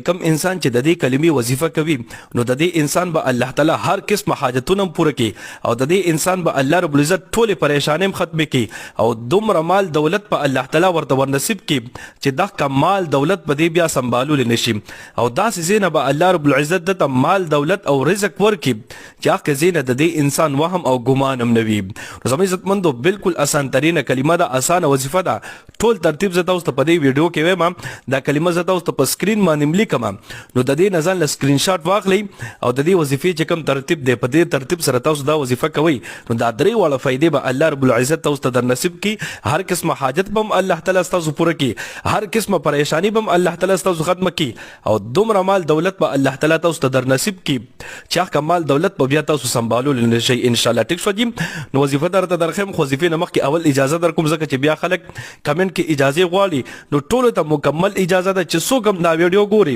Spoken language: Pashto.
کم انسان چې د دې کلمې وظیفه کوي نو د دې انسان به الله تعالی هر قسم حاجتونه پوره کړي او د دې انسان به الله رب العزت ټولې پریشانۍ ختم کړي او دومره مال دولت په الله تعالی ورته ورنصیب کړي چې دا کمال دولت به دې بیا سنبالول نشي او داسې زینه به الله رب العزت د مال دولت او رزق ورکړي چې هغه زینه د دې انسان وهم او ګمان هم نوي. زموږ عزتمندو بالکل اسان ترینه کلمه ده، اسانه وظیفه ده. ټول ترتیب زه تاسو ته په دې ویډیو کې وایم، دا کلمه زه تاسو ته په سکرین باندې لیکم نو د دې نظر له سکرین شاټ واخلئ او د دې وظیفې چې کوم ترتیب دی په دې ترتیب سره تاسو دا وظیفه کوئ نو دا درې واړه فائدې به الله رب العزت تاسو ته در نصیب کړي. هر قسمه حاجت به هم الله تعالی تاسو پوره کړي، هر قسمه پریشانی به هم الله تعالی تاسو ختم کړي او دومره مال دولت به الله تعالی تاسو ته در نصیب کړي چې هغه مال دولت به بیا تاسو سنبالول نشئ ان شاء الله. ټیک شو جی، نو وظیفه درته درخم خو وظیفې نه مخکې اول اجازه در کوم ځکه چې بیا خلک کمنټ کې اجازه غواړي نو ټولو ته مکمل اجازه ده چې څوک هم دا ویډیو ګوري